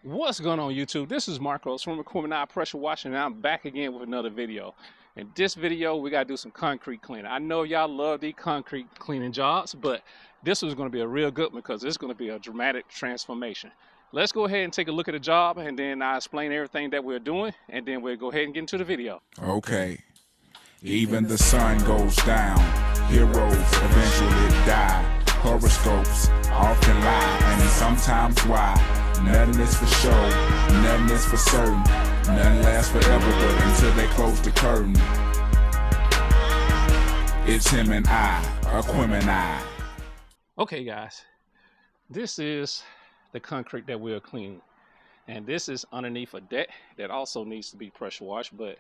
What's going on YouTube? This is Marcos from Equipment Eye Pressure Washing, and I'm back again with another video. In this video, we gotta do some concrete cleaning. I know y'all love these concrete cleaning jobs, but this was gonna be a real good one because it's gonna be a dramatic transformation. Let's go ahead and take a look at the job, and then I'll explain everything that we're doing, and then we'll go ahead and get into the video. Okay. Even the sun goes down. Heroes eventually die. Horoscopes often lie, and sometimes why? Nothing is for show, nothing is for certain. Nothing lasts forever, but until they close the curtain. It's him and I, Equipment Eye. Okay guys, this is the concrete that we're cleaning. And this is underneath a deck that also needs to be pressure washed, but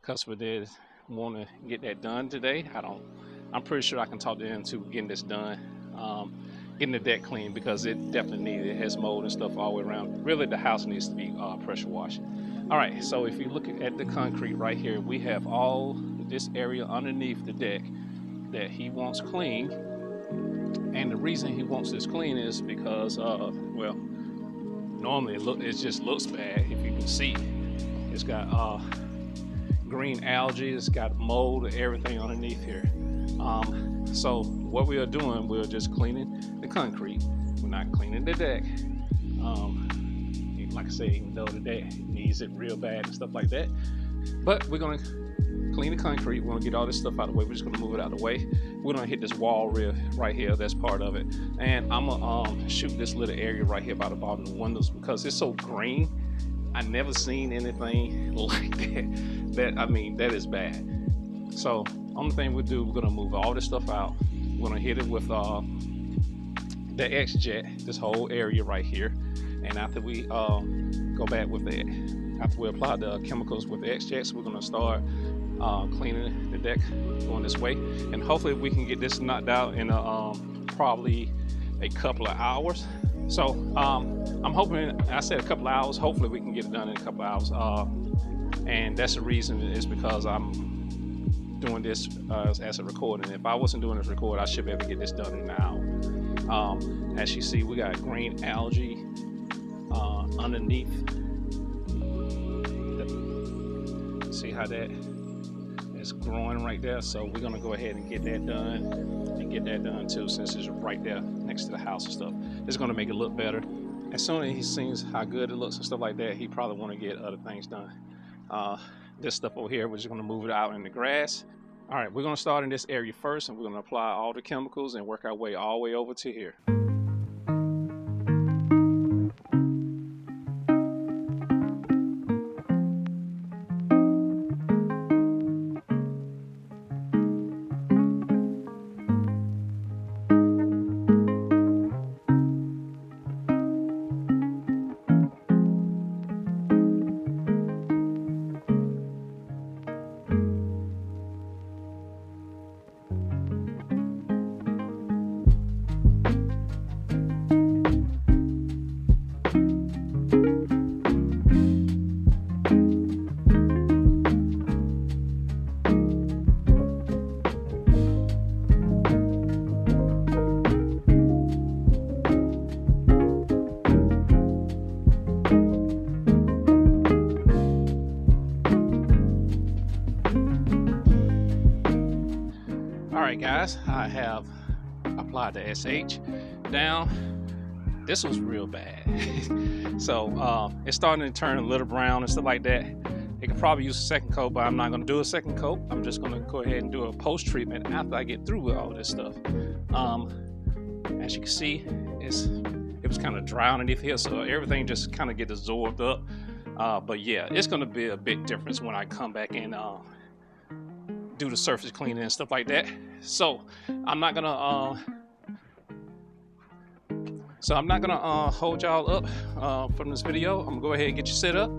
customer did want to get that done today. I'm pretty sure I can talk to them into getting this done, getting the deck clean, because it definitely needs it. It has mold and stuff all the way around. Really, the house needs to be pressure washed. All right, so if you look at the concrete right here, we have all this area underneath the deck that he wants clean. And the reason he wants this clean is because, well, normally it just looks bad. If you can see, it's got green algae, it's got mold and everything underneath here. So what we are doing, we're just cleaning the concrete. We're not cleaning the deck. Like I say, even though the deck needs it real bad and stuff like that, but we're gonna clean the concrete. We're gonna get all this stuff out of the way. We're just gonna move it out of the way. We're gonna hit this wall right here. That's part of it. And I'm gonna shoot this little area right here by the bottom of the windows because it's so green. I never seen anything like that. I mean, that is bad. So only thing we'll do, we're gonna move all this stuff out. We're gonna hit it with the X-Jet, this whole area right here. And after we go back with that, after we apply the chemicals with the X-Jets, we're gonna start cleaning the deck going this way. And hopefully we can get this knocked out in probably a couple of hours. So I'm hoping, I said a couple of hours, hopefully we can get it done in a couple of hours. And that's the reason, is because I'm doing this as a recording. If I wasn't doing this record, I should be able to get this done in an hour. As you see, we got green algae underneath. See how that is growing right there? So we're gonna go ahead and get that done, and get that done too, since it's right there next to the house and stuff. It's gonna make it look better. As soon as he sees how good it looks and stuff like that, he probably want to get other things done. This stuff over here, we're just gonna move it out in the grass. All right, we're gonna start in this area first, and we're gonna apply all the chemicals and work our way all the way over to here. Alright guys, I have applied the SH down. This was real bad. So it's starting to turn a little brown and stuff like that. It could probably use a second coat, but I'm not going to do a second coat. I'm just going to go ahead and do a post treatment after I get through with all this stuff. As you can see, it was kind of dry underneath here, so everything just kind of gets absorbed up. But yeah, it's going to be a big difference when I come back and do the surface cleaning and stuff like that. So I'm not gonna hold y'all up from this video. I'm gonna go ahead and get you set up,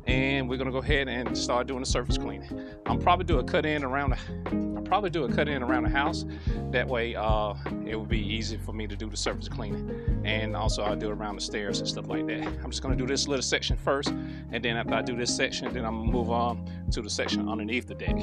and we're gonna go ahead and start doing the surface cleaning. I'll probably do a cut in around the house. That way it will be easy for me to do the surface cleaning, and also I'll do it around the stairs and stuff like that. I'm just gonna do this little section first, and then after I do this section, then I'm gonna move on to the section underneath the deck.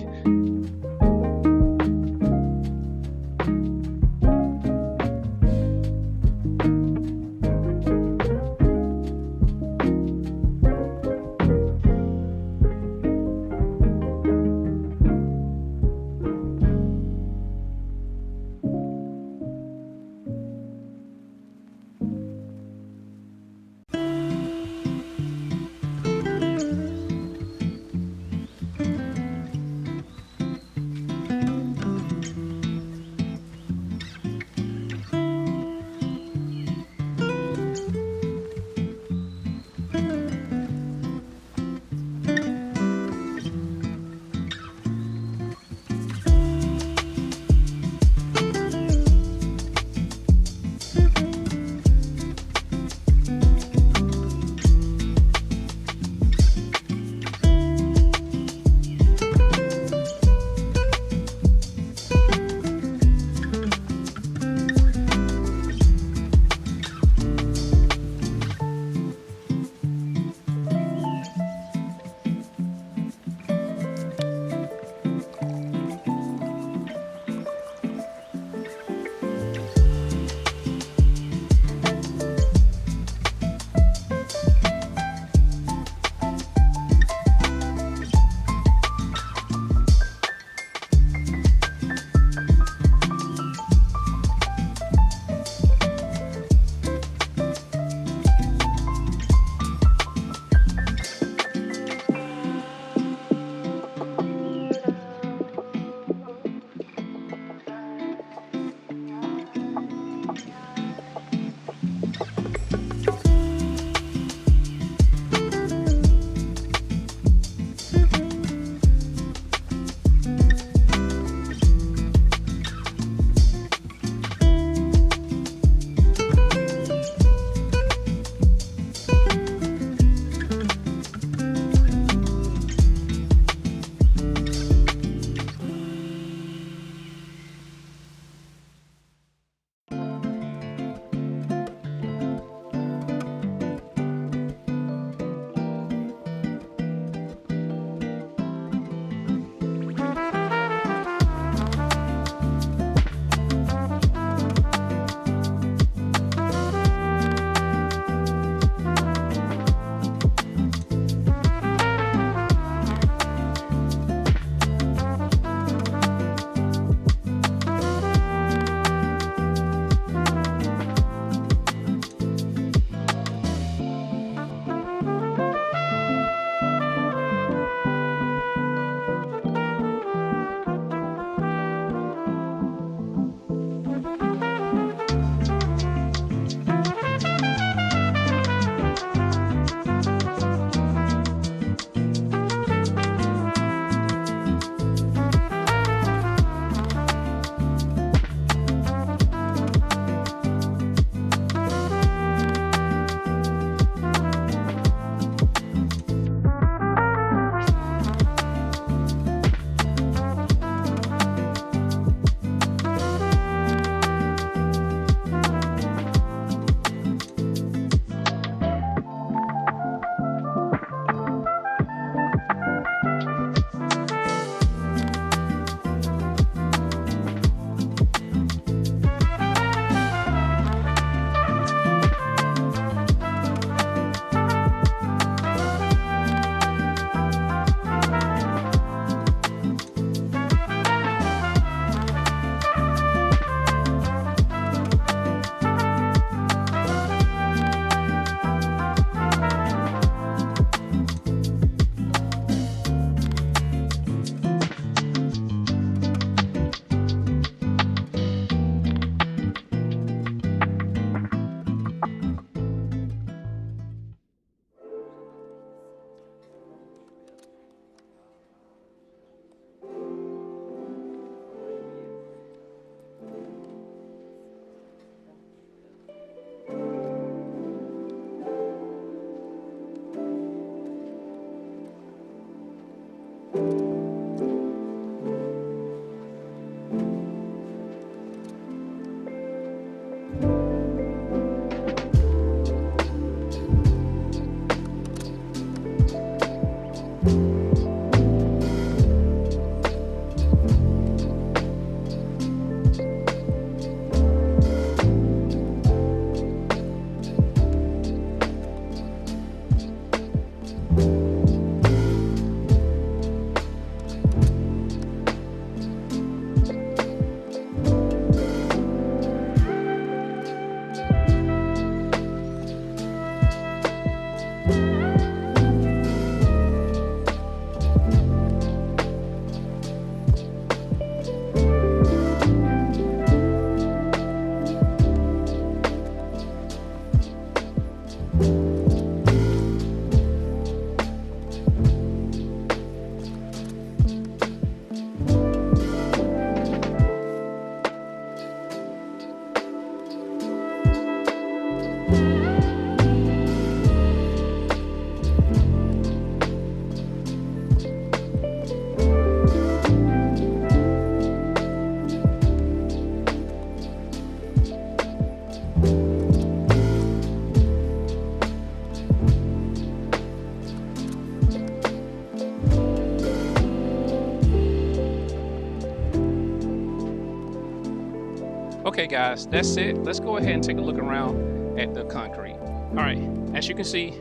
Okay guys, that's it. Let's go ahead and take a look around at the concrete. All right, as you can see,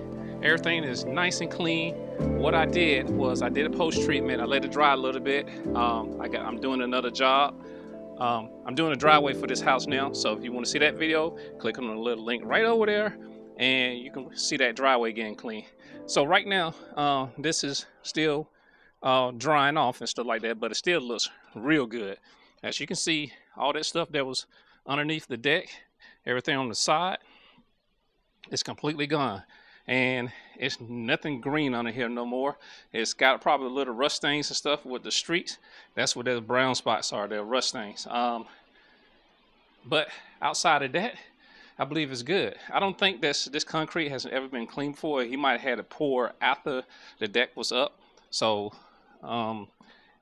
everything is nice and clean. What I did was I did a post treatment. I let it dry a little bit. I'm doing another job. I'm doing a driveway for this house now. So if you want to see that video, click on the little link right over there and you can see that driveway getting clean. So right now, this is still drying off and stuff like that, but it still looks real good. As you can see, all that stuff that was underneath the deck, everything on the side, it's completely gone. And it's nothing green under here no more. It's got probably little rust stains and stuff with the streets. That's what those brown spots are, they're rust stains. But outside of that, I believe it's good. I don't think this concrete has ever been cleaned before. He might have had it pour after the deck was up. So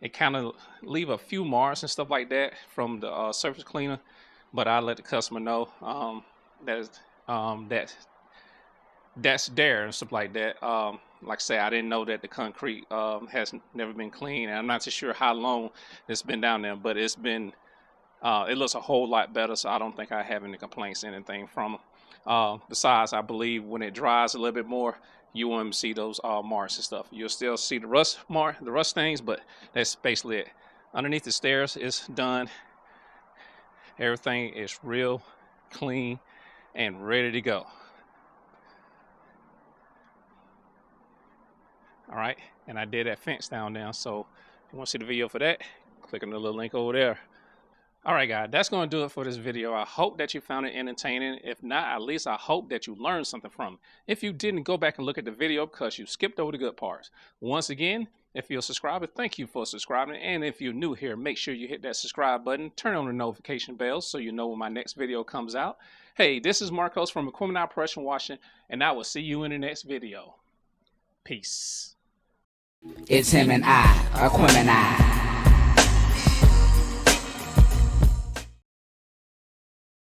it kind of leave a few marks and stuff like that from the surface cleaner, but I let the customer know that's there and stuff like that. Like I say, I didn't know that the concrete has never been cleaned, and I'm not too sure how long it's been down there, but it's been it looks a whole lot better, so I don't think I have any complaints or anything from them. Besides, I believe when it dries a little bit more, you won't see those marks and stuff. You'll still see the rust stains, but that's basically it. Underneath the stairs is done. Everything is real clean and ready to go. All right, and I did that fence down there, so if you want to see the video for that, click on the little link over there. All right, guys, that's going to do it for this video. I hope that you found it entertaining. If not, at least I hope that you learned something from it. If you didn't, go back and look at the video because you skipped over the good parts. Once again, if you're a subscriber, thank you for subscribing. And if you're new here, make sure you hit that subscribe button, turn on the notification bell so you know when my next video comes out. Hey, this is Marcos from Equipment Operation Washington, and I will see you in the next video. Peace. It's him and I, Equipment.